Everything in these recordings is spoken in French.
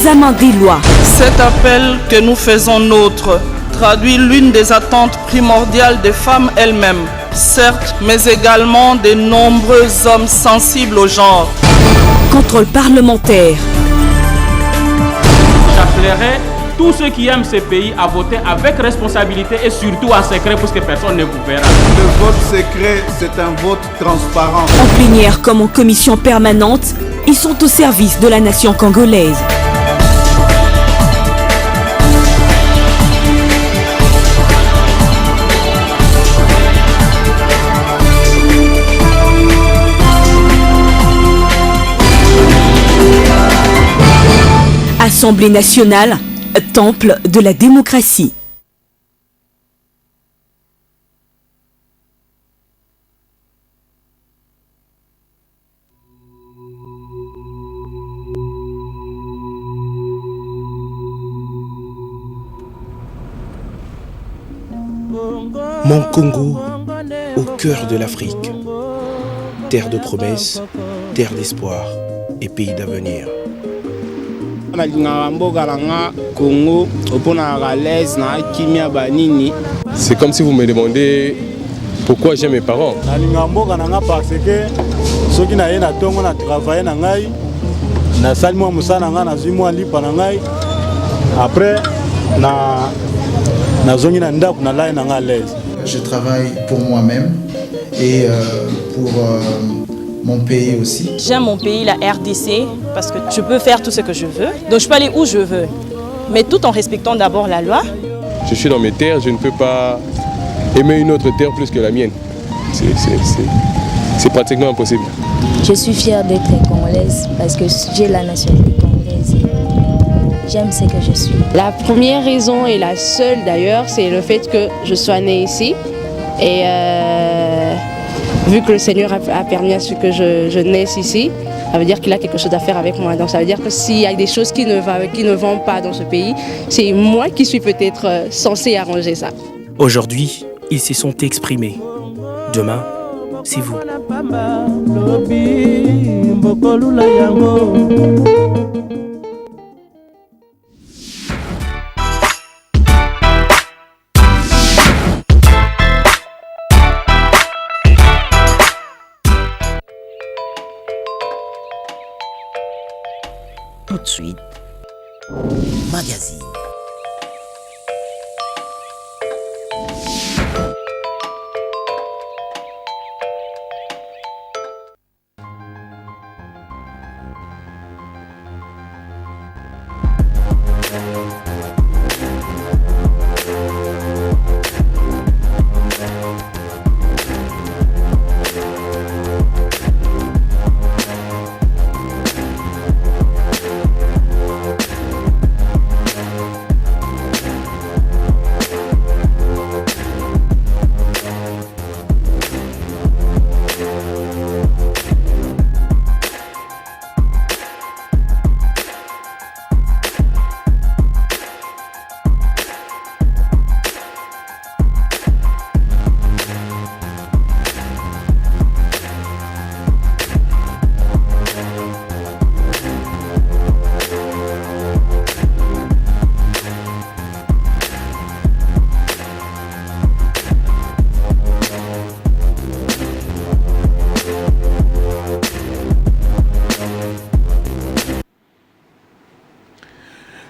l'examen des lois. Cet appel que nous faisons nôtre traduit l'une des attentes primordiales des femmes elles-mêmes, certes, mais également de nombreux hommes sensibles au genre. Contrôle parlementaire. J'appellerai tous ceux qui aiment ce pays à voter avec responsabilité et surtout en secret pour que personne ne vous verra. Le vote secret, c'est un vote transparent. En plénière comme en commission permanente, ils sont au service de la nation congolaise. Assemblée nationale, temple de la démocratie. Mon Congo, au cœur de l'Afrique, terre de promesses, terre d'espoir et pays d'avenir. C'est comme si vous me demandez pourquoi j'aime mes parents. Je travaille pour moi-même et pour mon pays aussi. J'aime mon pays, la RDC, parce que je peux faire tout ce que je veux. Donc je peux aller où je veux, mais tout en respectant d'abord la loi. Je suis dans mes terres, je ne peux pas aimer une autre terre plus que la mienne. C'est pratiquement impossible. Je suis fière d'être congolaise parce que j'ai la nationalité congolaise. J'aime ce que je suis. La première raison et la seule d'ailleurs, c'est le fait que je sois née ici. Et vu que le Seigneur a permis à ce que je naisse ici, ça veut dire qu'il a quelque chose à faire avec moi. Donc ça veut dire que s'il y a des choses qui ne vont pas dans ce pays, c'est moi qui suis peut-être censée arranger ça. Aujourd'hui, ils se sont exprimés. Demain, c'est vous. Tout de suite, magazine.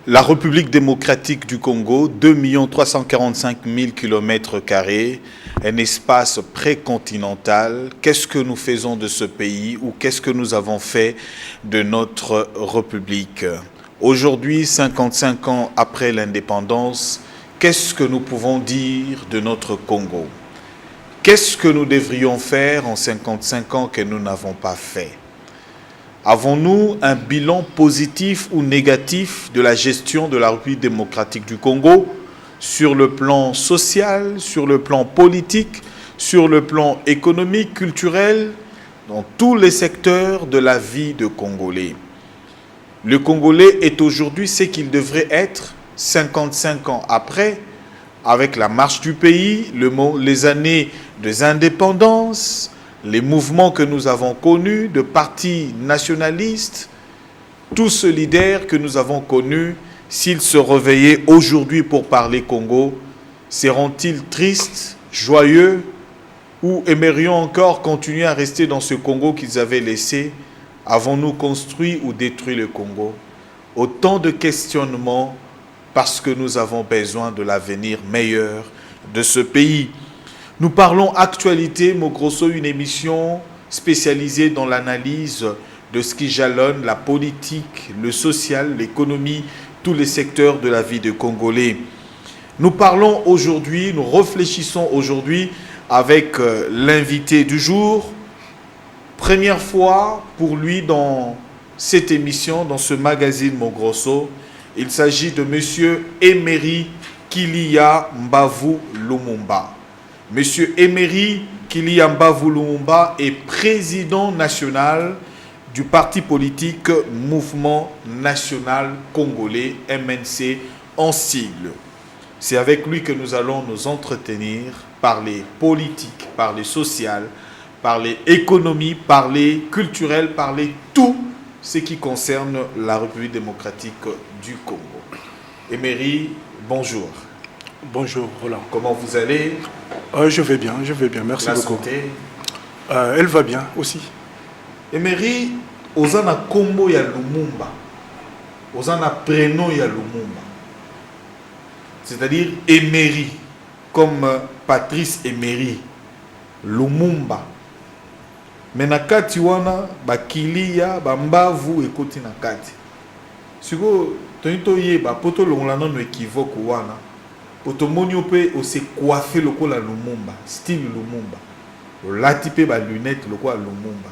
La République démocratique du Congo, 2 345 000 km², un espace précontinental. Qu'est-ce que nous faisons de ce pays ou qu'est-ce que nous avons fait de notre République? Aujourd'hui, 55 ans après l'indépendance, qu'est-ce que nous pouvons dire de notre Congo? Qu'est-ce que nous devrions faire en 55 ans que nous n'avons pas fait? Avons-nous un bilan positif ou négatif de la gestion de la République démocratique du Congo sur le plan social, sur le plan politique, sur le plan économique, culturel, dans tous les secteurs de la vie de Congolais? Le Congolais est aujourd'hui ce qu'il devrait être 55 ans après, avec la marche du pays, les années des indépendances, les mouvements que nous avons connus de partis nationalistes. tous ces leaders que nous avons connus, s'ils se réveillaient aujourd'hui pour parler Congo, seront-ils tristes, joyeux, ou aimerions encore continuer à rester dans ce Congo qu'ils avaient laissé? Avons-nous construit ou détruit le Congo? Autant de questionnements parce que nous avons besoin de l'avenir meilleur de ce pays. Nous parlons actualité, Mogrosso, une émission spécialisée dans l'analyse de ce qui jalonne la politique, le social, l'économie, tous les secteurs de la vie des Congolais. Nous parlons aujourd'hui, nous réfléchissons aujourd'hui avec l'invité du jour. Première fois pour lui dans cette émission, dans ce magazine Mogrosso. Il s'agit de M. Emery Kilia Mbavu Lumumba. M. Emery Kilia Mbavu Lumumba est président national du parti politique Mouvement National Congolais, MNC en sigle. C'est avec lui que nous allons nous entretenir, parler politique, parler social, parler économie, parler culturel, parler tout ce qui concerne la République démocratique du Congo. Emery, bonjour. Bonjour Roland. Comment vous allez? Je vais bien, merci la beaucoup. Santé? Elle va bien aussi. Emery, ozana kombo ya Lumumba, ozana prénom ya Lumumba, c'est-à-dire Emery, comme Patrice Emery, Lumumba. Mais na kati wana bakilia bambavu ekoti na kati. Siko tonito yeba poto longolana no équivoque wana. Poto monio pe o se coiffer lokola Lumumba, style Lumumba. O lati pe ba lunette lokola Lumumba.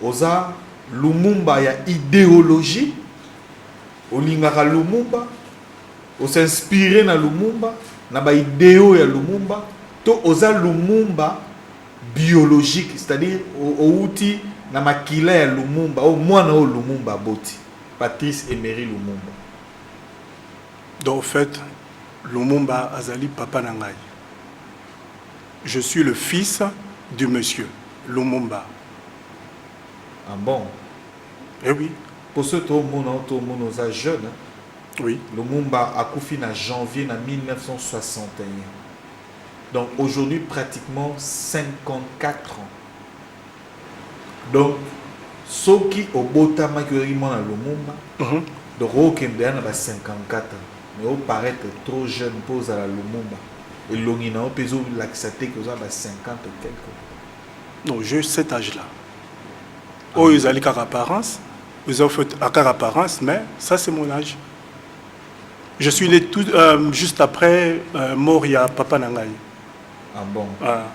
Oza Lumumba ya idéologie. O lingaka Lumumba. O s'inspirer na Lumumba, na ba idéo ya Lumumba. To oza Lumumba biologique, c'est-à-dire au outil na makila ya Lumumba, au mwana o Lumumba boti. Patrice Emery Lumumba. Donc en fait, Lumumba azali papa nangai. Je suis le fils du monsieur Lumumba. Ah bon? Eh oui. Pour ceux qui sont jeunes, oui. Lumumba a coufi en janvier 1961. Donc aujourd'hui, pratiquement 54 ans. Donc, ceux qui ont voté pour Lumumba, donc ils ont 54 ans. Mais ils paraissent trop jeunes pour la Lumumba. Et l'ongina, ils ont l'accepté qu'ils ont 50 et quelques. Non, j'ai cet âge-là. Oh, ils ont les apparence, ils ont fait apparence, mais ça c'est mon âge. Je suis né tout, juste après Moria, Papa Nangai. Ah bon? Ah.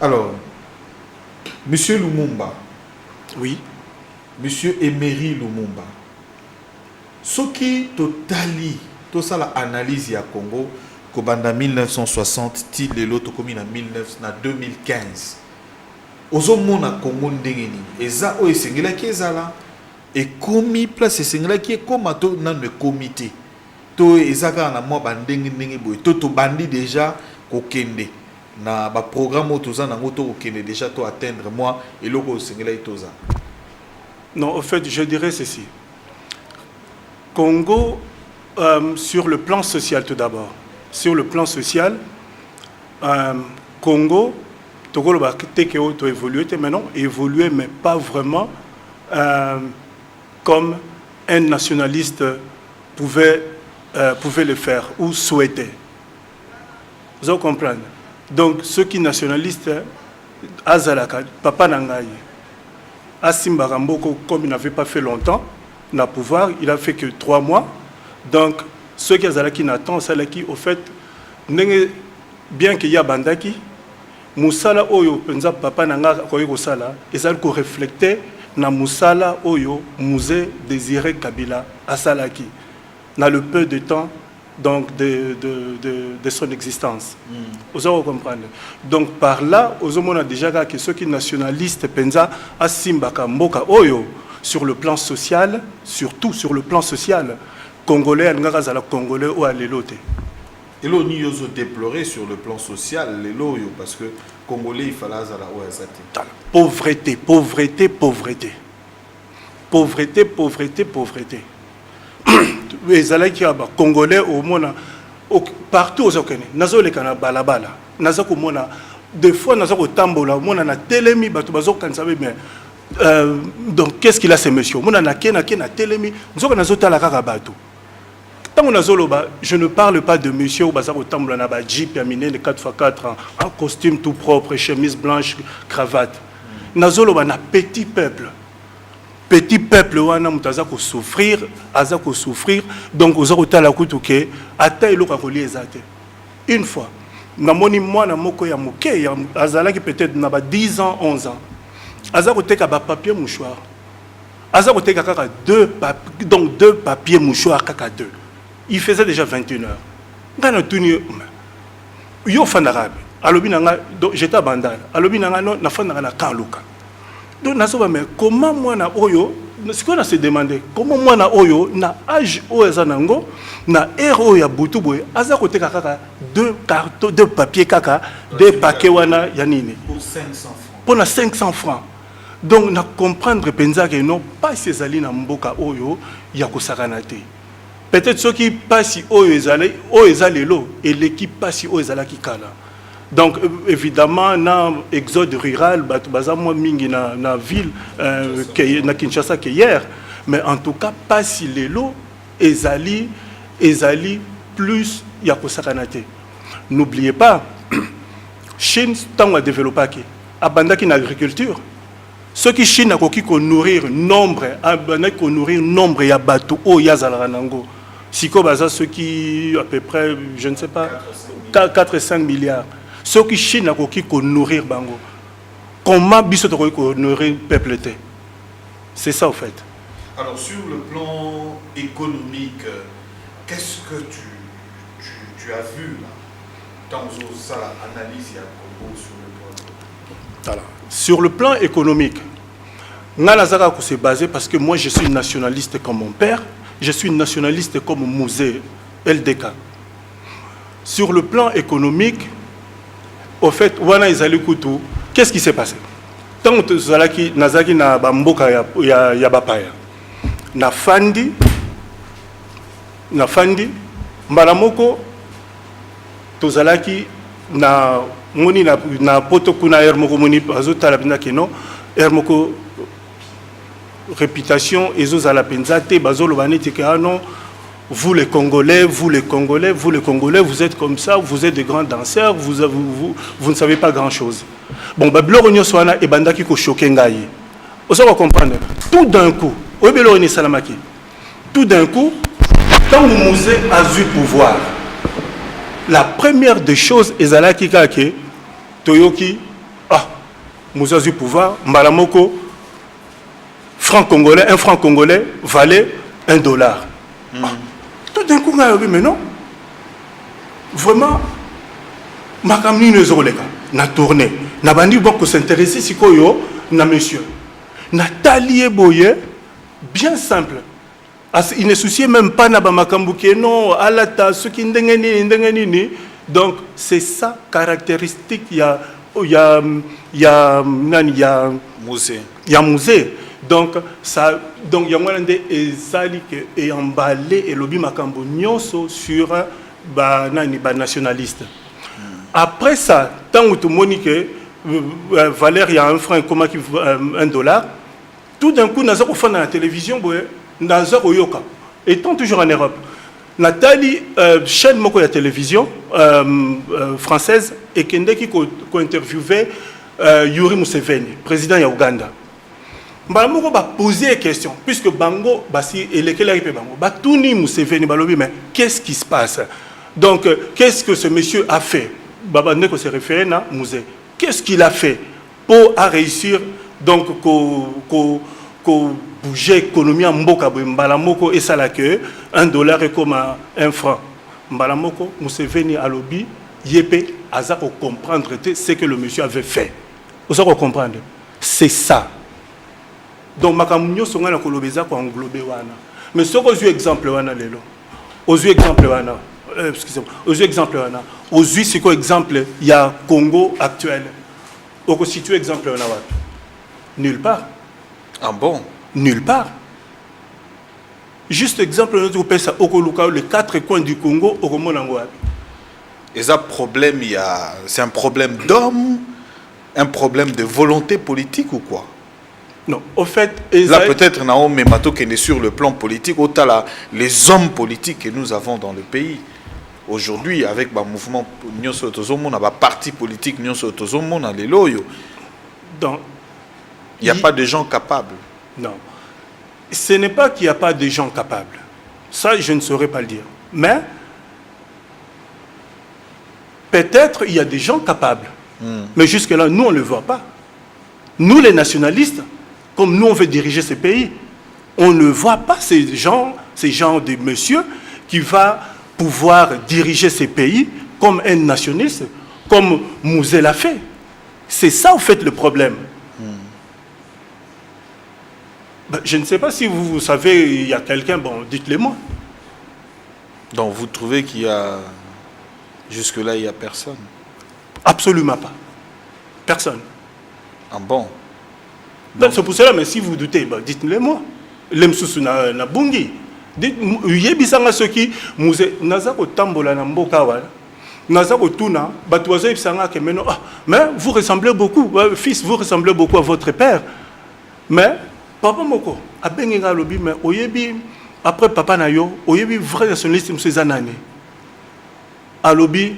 Alors, Monsieur Lumumba. Oui. Monsieur Emery Lumumba. Ce qui totali, tout ça l'analyse ya Congo, Kobanda 1960, til l'autre commune en 2015. Ozomo na Congo ndengeni. Eza o esengela ki ezala. Et komi place esengela ki koma to nan le comité. To ezaka na mo bandengi ndenge boy. To bandi déjà kokende. Na ba programme otoza na ngoto kokende déjà to atteindre moi et loko osengela itoza. Non, en fait, je dirais ceci. Congo, sur le plan social tout d'abord. Sur le plan social, Congo, Togo a évolué, maintenant évolué, mais pas vraiment comme un nationaliste pouvait le faire ou souhaitait. Vous comprenez? Donc, ceux qui nationalistes, Azalaka, Papa Nangaï, Asimba Ramboko, comme il n'avait pas fait longtemps, n'a pouvoir, il a fait que 3 mois. Donc, ceux qui Azalaki n'attendent, Salaki, au fait, bien qu'il y a Bandaki, Moussala Oyo, Penza Papa Nanga Koyo Sala, et ça qu'on reflétait na Moussala Oyo, Musée Désiré Kabila, à Salaki, dans le peu de temps donc de son existence. Vous allez comprendre. Donc par là, on a déjà que ceux qui sont nationalistes, Penza, Asimbaka, Mboka, Oyo, sur le plan social, surtout sur le plan social, Congolais, Congolais ou à l'élote. Et là, nous avons déploré sur le plan social, parce que Congolais, il fallait la pauvreté, pauvreté, pauvreté. pauvreté, pauvreté, pauvreté. Les Congolais au monde, partout aux Okene, nazo le kana balabala, nazo komona, des fois nazo ko tambola, mona na telemi batu bazo kansabe mais donc qu'est-ce qu'il a ce monsieur? Mona na kena telemi, nazo nazo tala kaka batu. Tant nazo loba, je ne parle pas de monsieur ou baza ko tambola na ba jeep ya minene 4x4 en costume tout propre, chemise blanche, cravate. Nazo loba na petit peuple. Petit peuple wana mutaza ko souffrir, aza ko souffrir, donc oza kotala kutuke ata eloka kolia ezate. Une fois, namoni mwana moko ya moke ya azalaki peut-être na ba 10 ans, 11 ans. Aza koteka ba papier mouchoir. Aza koteka kaka deux papiers mouchoirs kaka deux. Il faisait déjà 21 heures. Ngana tuni yo fandarabe. Alobi nanga j'étais à Bandal. Alobi nanga no na fandara na Kaluka. Donc, mais comment moi na oyo, ce qu'on a se demandé, comment moi na oyo, na âge oezanango, na ero ya butuboy, aza kote kaka deux cartons, deux papiers kaka, deux paquets wana yanine. Pour 500 francs. Pour 500 francs. Donc, na comprendre penza que non, pas ces alliés na mboka oyo, ya kosakanate. Peut-être ceux qui passent oyo ezale lo, et l'équipe passe oyo ezala ki kala. Donc, évidemment, dans l'exode rural, moi, mingi na ville, na Kinshasa que hier, mais en tout cas, pas si les lots, ezali plus yakosakanate. N'oubliez pas, Chine, tant a développé qui, abandaki na agriculture. Ceux qui Chine a koki ko nourrir nombre, abandaki ko nourrir nombre ya bateau o ya zalaranango. Siko baza ceux qui à peu près, je ne sais pas, 4 et 5 milliards. Ceux qui Chine a koki ko nourrir bango. Comment biso to ko nourrir peuple té? C'est ça en fait. Alors sur le plan économique, qu'est-ce que tu as vu là dans ça analyse et Congo sur le plan? Voilà. Sur le plan économique, Nalazara ko s'est basé parce que moi je suis nationaliste comme mon père, je suis nationaliste comme Mouzé LDK. Sur le plan économique, au fait, wana izali kutu, qu'est-ce qui s'est passé? Tant que zalaki nazaki na bamboka ya bapaya. Na fandi mbalamoko tozalaki na moni na poto kuna hermoko moni azotala pina keno hermoko réputation ezozala penza te bazolo baneti ke non. Vous les Congolais, vous êtes comme ça, vous êtes des grands danseurs, vous ne savez pas grand-chose. Bon, Bablorogno Soana et Bandaki ko choqué ngai. Vous allez comprendre. Tout d'un coup, Obeloroni Salamaki, tout d'un coup, quand Mouzé a eu pouvoir, la première des choses, Ezalaki Kake, Toyoki, Mouzé a eu pouvoir, Malamoko, un franc congolais valait $1. Tout d'un coup, mais non. Vraiment, ma camine na tourné. Na bandi beaucoup s'intéresser si koyo na monsieur. Na talié boye bien simple. Il ne souciait même pas na bamakambuke non alata ce qui ndengeni. Donc c'est ça caractéristique ya musée. Donc ça donc yangwande ezali que et emballé et lobi makambo nyonso sur ba nationaliste. Après ça, tant que tout monique Valère il y a un franc comment qui $1, tout d'un coup naza ko fana na la télévision boye naza ko yoka étant toujours en Europe. Nathalie chaîne moko la télévision française et kendeki ko interviewé Yoweri Museveni, président ya Ouganda. Balamoko ba poser des questions puisque bango basi et lesquels arrivent bango ba touni Museveni balobi mais qu'est-ce qui se passe? Donc qu'est-ce que ce monsieur a fait? Baba ne ko se référer na Musée. Qu'est-ce qu'il a fait pour réussir donc ko bouger l'économie en mboka Mbalamoko et ça là que $1 est comme un franc. Mbalamoko Museveni a lobby yépé azako comprendre ce que le monsieur avait fait. Vous allez comprendre. C'est ça. Donc makamunyo songa na kolobeza ko englober wana. Mais ce que j'ai exemple wana lelo. Aux exemple wana. Excusez-moi. Aux exemple wana. Aux c'est quoi exemple il y a Congo actuel. Au situe exemple wana wapi? Nulle part. Ah bon? Nulle part. Juste exemple, notre pays, les 4 coins du Congo, au Romonango. Et ça, problème, c'est un problème d'homme, un problème de volonté politique ou quoi? Non, au fait... Là, peut-être, Naomi Mato, qui est sur le plan politique, autant là, les hommes politiques que nous avons dans le pays. Aujourd'hui, avec le mouvement Nyonso Otozomo, on a parti politique Nyonso Otozomo, on a les loyaux. Donc, il n'y a pas de gens capables. Non. Ce n'est pas qu'il n'y a pas de gens capables. Ça, je ne saurais pas le dire. Mais, peut-être il y a des gens capables. Mais jusque-là, nous, on ne le voit pas. Nous, les nationalistes, comme nous, on veut diriger ce pays, on ne voit pas ces gens de monsieur qui va pouvoir diriger ces pays comme un nationaliste, comme Mouzé l'a fait. C'est ça, en fait, le problème. Ben, je ne sais pas si vous savez, il y a quelqu'un, bon, dites-le moi. Donc, vous trouvez qu'il y a... Jusque-là, il n'y a personne? Absolument pas. Personne. Ah bon? C'est pour cela, mais si vous doutez, ben, dites-le moi. Lemsusu na bungi. Yebisanga soki muze nazako tambola na mboka wala. Nazako tuna batuazo yebisanga ke meno mais vous ressemblez beaucoup, fils, vous ressemblez beaucoup à votre père. Mais papa moko abenga lobi mais oyebi après papa na yo oyebi vrai nationaliste monsieur Zanane. Alobi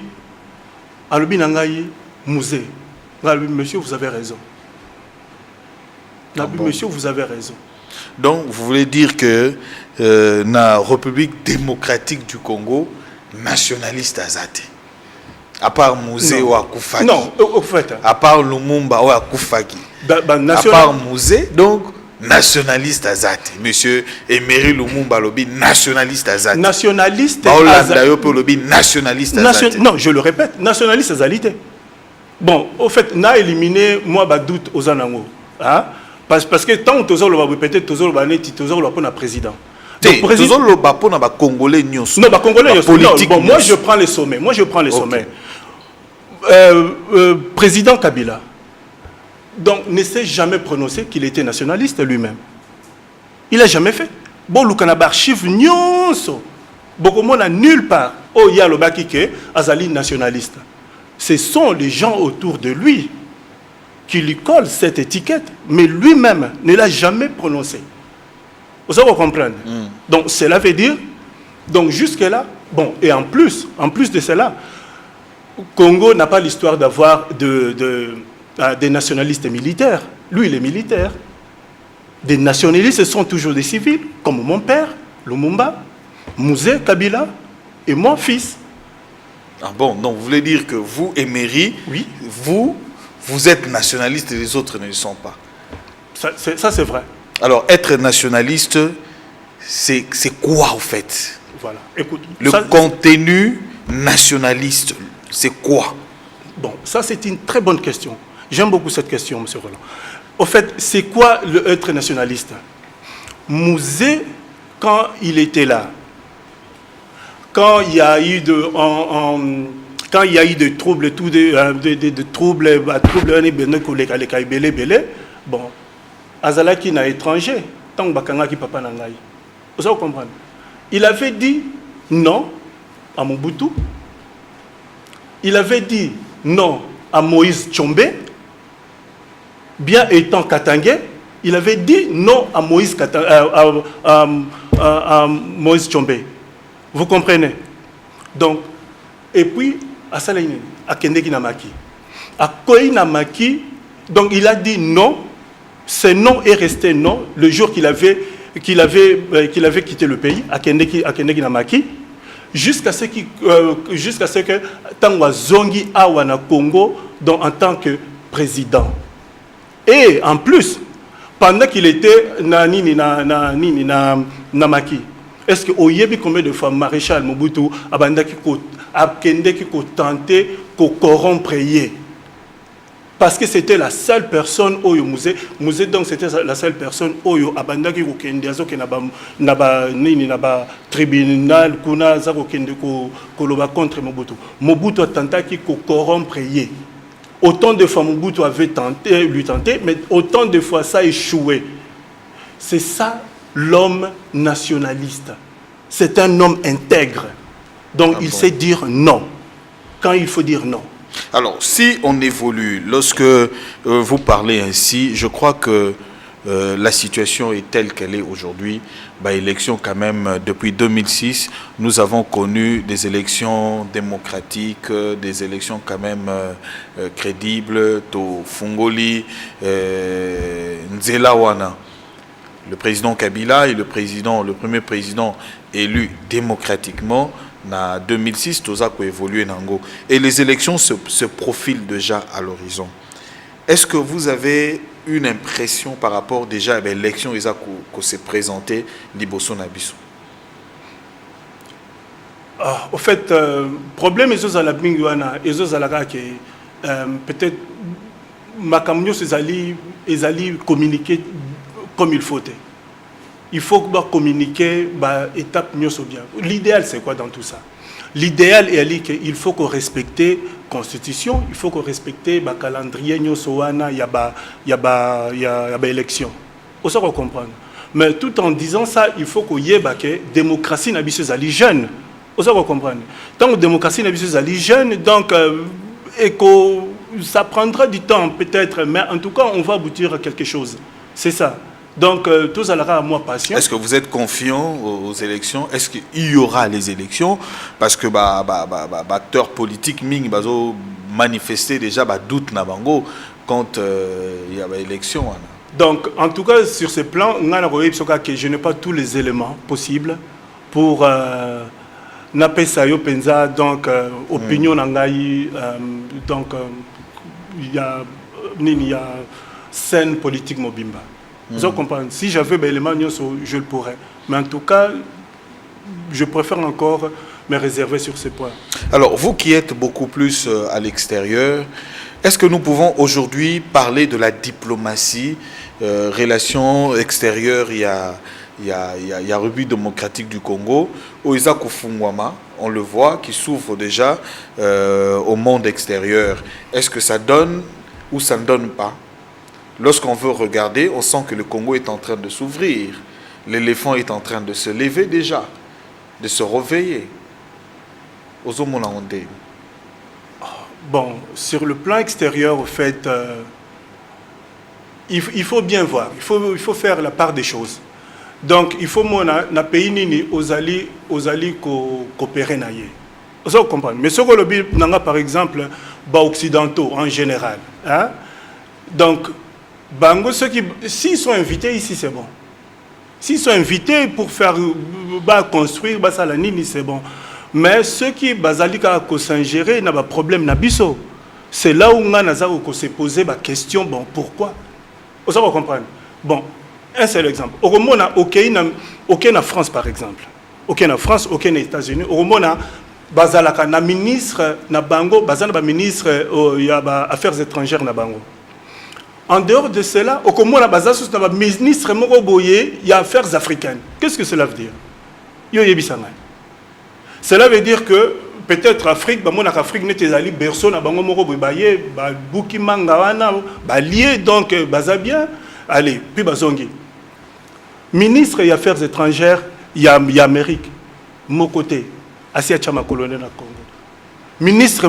nangai muze. Ngalobi monsieur vous avez raison. Monsieur vous avez raison. Donc, vous voulez dire que la République démocratique du Congo, nationaliste azate. À part Mouzé ou Akoufaki. Non, au fait. À part Lumumba ou Akoufaki. À part Mouzé, donc, nationaliste azate. Monsieur Emery Lumumba lobi, nationaliste azate. Nationaliste azate. Non, je le répète, nationaliste azalité. Bon, au fait, n'a éliminé, moi, doute aux Anango. Hein? Parce que tant que vous avez répété, vous avez dit que vous avez un président. Vous avez un Congolais. Non, Congolais. Bon, moi, je prends les sommets. Président Kabila, donc, ne s'est jamais prononcé qu'il était nationaliste lui-même. Il n'a jamais fait. Bon, le Canada archive nyonso. Beaucoup de n'a nulle part. Oh, il y a le Bakike, Azali nationaliste. Ce sont les gens autour de lui qui lui colle cette étiquette, mais lui-même ne l'a jamais prononcé. Vous allez comprendre. Donc, cela veut dire, donc jusque-là, bon, et en plus de cela, Congo n'a pas l'histoire d'avoir des nationalistes militaires. Lui, il est militaire. Des nationalistes sont toujours des civils, comme mon père, Lumumba, Mouzé, Kabila, et mon fils. Ah bon, donc vous voulez dire que vous, Emery, oui, vous êtes nationaliste et les autres ne le sont pas. Ça c'est vrai. Alors, être nationaliste, c'est quoi en fait? Voilà. Écoute, le contenu nationaliste, c'est quoi? Bon, ça c'est une très bonne question. J'aime beaucoup cette question, M. Roland. Au fait, c'est quoi le être nationaliste? Mouzé, quand il était là, quand il y a eu quand il y a eu des troubles, bon, Azalaki n'a étranger, tant que papa n'angaï. Vous savez comprendre? Il avait dit non à Mobutu. Il avait dit non à Moïse Tshombe. Bien étant Katangé, il avait dit non à Moïse Tshombe. Vous comprenez? Donc, et puis, à Salaïne, à Kendeki Namaki. À Koï Namaki, donc il a dit non. Ce non est resté non le jour qu'il avait quitté le pays, à Kendeki Namaki, jusqu'à ce que Tangwa Zongi Awana Congo, donc en tant que président. Et en plus, pendant qu'il était Namaki, est-ce que Oyebi combien de fois maréchal Mobutu a tenté de corrompre? Parce que c'était la seule personne au musée donc c'était la seule personne au abandaki ko kendiazo ke na ba tribunal kuna za ko kende ko loba contre Mobutu a tenté ko corrompre. Autant de fois Mobutu avait lui tenté, mais autant de fois ça a échoué. C'est ça l'homme nationaliste. C'est un homme intègre. Donc il sait dire non quand il faut dire non. Alors, si on évolue, lorsque vous parlez ainsi, je crois que la situation est telle qu'elle est aujourd'hui. Élection quand même, depuis 2006, nous avons connu des élections démocratiques, des élections quand même crédibles. To Fungoli, Nzelawana, le président Kabila et le premier président élu démocratiquement. En 2006, tout ça a évolué Nango. Et les élections se profilent déjà à l'horizon. Est-ce que vous avez une impression par rapport déjà à l'élection qui s'est présentée Liboso Nabiso? Au fait, problème est à la binguana, peut-être Makamnyo ils allaient communiquer comme il faut. Il faut communiquer étape mieux bien. L'idéal, c'est quoi dans tout ça? L'idéal est qu'il faut qu'on respecte la Constitution, il faut qu'on respecte le calendrier, il y a élection. On s'en comprendre. Mais tout en disant ça, il faut qu'il y ait la démocratie n'est jeune. On s'en comprendre. Tant que la démocratie n'est jeune, donc et que ça prendra du temps peut-être, mais en tout cas, on va aboutir à quelque chose. C'est ça. Donc, tout ça à moi patient. Est-ce que vous êtes confiant aux élections? Est-ce qu'il y aura les élections? Parce que acteurs politiques ming manifester déjà doute na bango quand il y a l'élection. Donc, en tout cas, sur ce plan, je n'ai pas tous les éléments possibles pour penza donc opinion nangai donc il y a scène politique mobimba. Vous comprenez? Si j'avais des éléments, je le pourrais. Mais en tout cas, je préfère encore me réserver sur ces points. Alors, vous qui êtes beaucoup plus à l'extérieur, est-ce que nous pouvons aujourd'hui parler de la diplomatie, relations extérieures? Il y a République démocratique du Congo, Oisa Kufungwama, on le voit, qui s'ouvre déjà au monde extérieur. Est-ce que ça donne ou ça ne donne pas? Lorsqu'on veut regarder, on sent que le Congo est en train de s'ouvrir. L'éléphant est en train de se lever déjà, de se réveiller. Bon, sur le plan extérieur, au fait, il faut bien voir, il faut faire la part des choses. Donc, il faut que pays nini aux alliés coopérer. Vous comprenez? Mais ce que le par exemple, occidentaux en général. Hein? Donc, Bango, s'ils sont invités ici, c'est bon. S'ils sont invités pour faire construire, c'est bon. Mais ceux qui s'ingérer, n'ont pas de problème. C'est là où on se poser la question, bon, pourquoi? Vous comprenez? Bon, un seul exemple. Au Rwanda, aucun en France, par exemple. Aucun en France, aucun aux États-Unis. Au Rwanda, na ministre, na bango, ministre des Affaires étrangères, na bango. En dehors de cela, au Congo, le ministre il y a affaires africaines. Qu'est-ce que cela veut dire? Cela veut dire que peut-être Afrique, Afrique n'est pas berceau na bango moko boye buki mangawana lié donc bien. Allez, puis bazongi. Ministre des Affaires étrangères, il y a Amérique. Mon côté, Asia Chama colonel na Congo. Ministre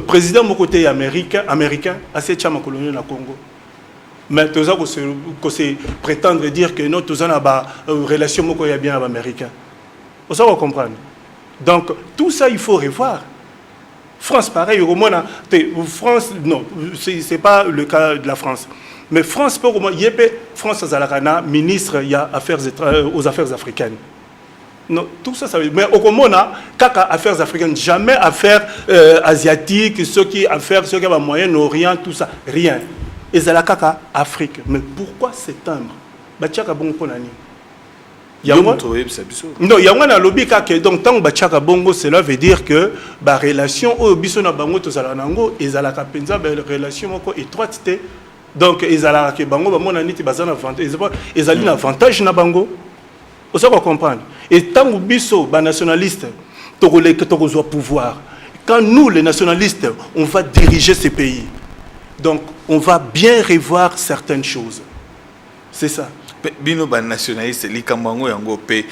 président mon côté américain, Asia Chama colonel na Congo. Mais tout ça, c'est prétendre dire que nous, tout ça, une relation bien avec l'Américain. Vous savez comprendre. Donc, tout ça, il faut revoir. France, pareil, au moins, France, non, ce n'est pas le cas de la France. Mais France, pour moi, France, ministre aux Affaires africaines. Non, tout ça, ça veut dire. Mais au moins, kaka affaires africaines, jamais affaires asiatiques, ceux qui ont Moyen-Orient, tout ça, rien. Et c'est la caca Afrique. Mais pourquoi s'éteindre? Non, il y a un lobby qui donc tant que bongo, cela veut dire que la relation au bisona bango to zalanango et la capenza relation étroite. Donc ils ala que bango mon aniti bazana avantage ils ont un avantage na bango. On se comprendre. Et tant que biso ba nationaliste to pouvoir. Quand nous les nationalistes, on va diriger ces pays. Donc, on va bien revoir certaines choses. C'est ça. bino ba nationaliste likambango yango pe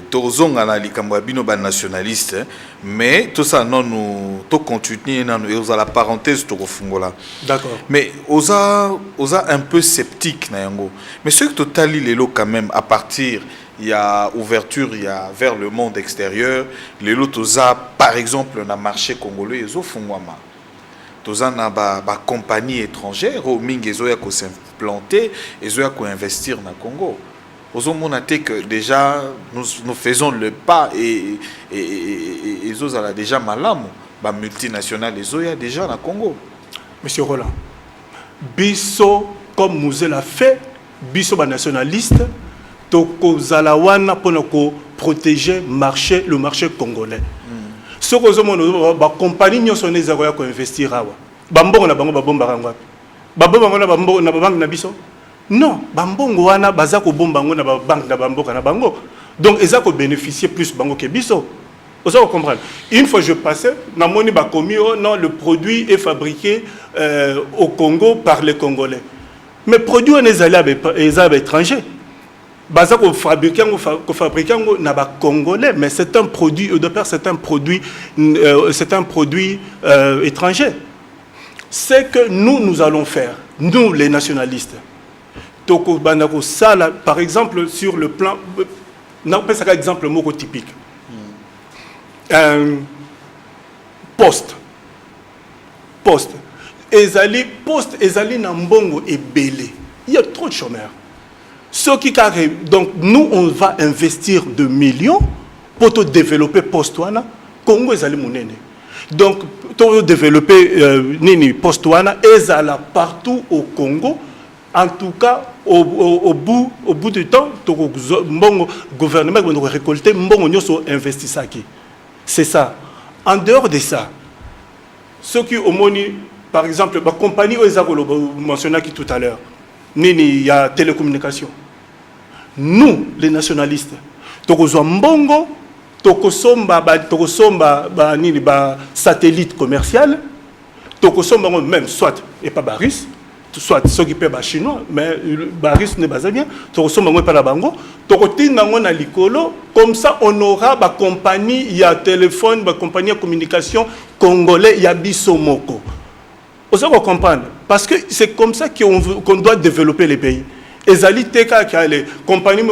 tozonga na likambo bino ba nationaliste mais tout ça non nous to continuer na nous la parenthèse to kofungola. D'accord. Mais osa un peu sceptique na yango. Mais ce que totali lelo quand même à partir il y a ouverture il y a vers le monde extérieur lelo toza par exemple na marché congolais ezo fungwama. Toza na ba compagnie étrangère au mingi ezo ya ko s'implanter ezo ya ko investir na Congo. Ozo monate que déjà nous faisons le pas et ezo ala déjà malamu ba multinationale ezo ya déjà na Congo. Monsieur Roland, biso comme Mouzé l'a fait, biso ba nationaliste toko zalawana pour protéger le marché congolais. Ce que nous ba compagnie nyo sonné zako ya ko investir awa. Bambongo na bango babomba rangwa. Babomba na bambo na banque na biso. Non, bambongo wana bazako bomba ngo na banque na bamboka na bango. Donc ezako bénéficier plus bango que biso. Vous allez comprendre. Une fois je passais, namoni ba komi non le produit est fabriqué au Congo par les Congolais. Mais produit on est allé à étrangers. Baza ko fabriquer na ba Congolais, mais c'est un produit de part c'est un produit étranger. C'est que nous allons faire, nous les nationalistes. Toko banako sala par exemple sur le plan non pas ça exemple mot typique. Poste ezali na mbongo ebele. Il y a trop de chômeurs. Ce qui carré donc nous on va investir de millions pour te développer poste wana Congo ezali munene. Donc pour développer nini poste wana ezala partout au Congo. En tout cas au bout du temps le gouvernement va récolter mbongo nyoso investissaki. C'est ça. En dehors de ça, ceux qui ont par exemple, la compagnie mentionné tout à l'heure, il y a télécommunication. Nous, les nationalistes, tokozwa mbongo, tokosomba satellite commercial, tokosomba même soit et pas Baris, soit ceux qui paient chinois, mais Baris n'est pas bien, tokosomba pas la bango, tokotina na likolo, comme ça on aura ba compagnie, il y a téléphone, ba compagnie de communication congolais, il y a bisomoko. Vous allez comprendre, parce que c'est comme ça qu'on doit développer les pays. Ezali teka qui a les compagnies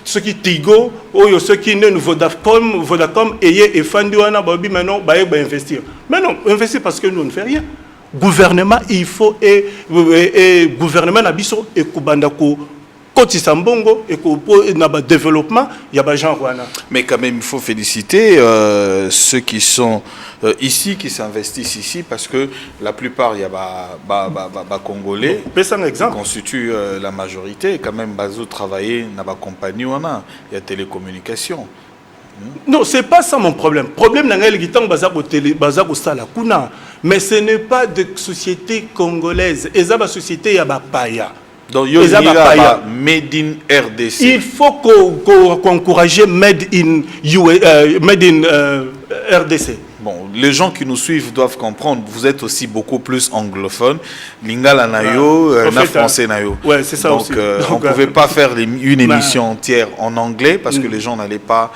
ceux qui Tigo ou ceux qui ne Vodacom et Fandiwana Babi maintenant investir. Mais non, investir parce que nous ne faisons rien. Gouvernement il faut et gouvernement nabiso et kubandako Kotisambongo et pour le développement il y a des gens. Mais quand même il faut féliciter ceux qui sont ici, qui s'investissent ici, parce que la plupart il y a Congolais qui constituent la majorité. Quand même bazo travailler dans la compagnie il y a télécommunication. Non, c'est pas ça mon problème. Problème dans les guitans bazako sala kuna, mais ce n'est pas de société congolaise. Ezaba société ya ba paya. Donc il y a made in RDC. Il faut qu'on encourage made in RDC. Bon, les gens qui nous suivent doivent comprendre, vous êtes aussi beaucoup plus anglophone. Lingala nayo, na français nayo. Ouais, c'est ça. Donc, aussi. On ne pouvait pas faire une émission entière en anglais parce que les gens n'allaient pas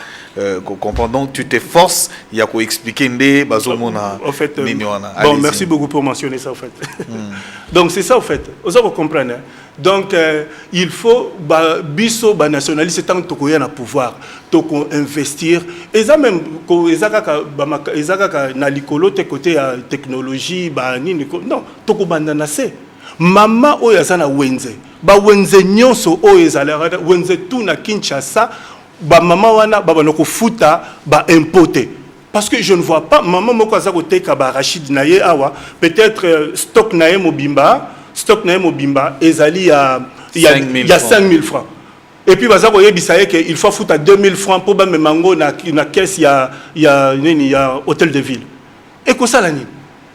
comprendre. Donc tu t'efforces, il y a quoi expliquer ndé bazomona. En fait, bon, merci beaucoup pour mentionner ça en fait. Donc c'est ça en fait. Vous allez comprendre. Donc il faut biso ba nationaliste tant que y a pouvoir toko investir et ça même ko ezaka na likolo te côté technologie ba nini non toko bandana se mama oyo azana wenze ba wenze nyonso oyo ezala wenze tout na Kinshasa ba mama wana ba banoko futa ba importer. Parce que je ne vois pas maman moko azako teka ba Rachid naye awa peut-être stock naye mobimba stock naye mobimba ezali il y a 5000 francs. Et puis bazako yebisa ke il faut foutre à 2000 francs pour ba memango na caisse il y a hôtel de ville. Et que ça la ni.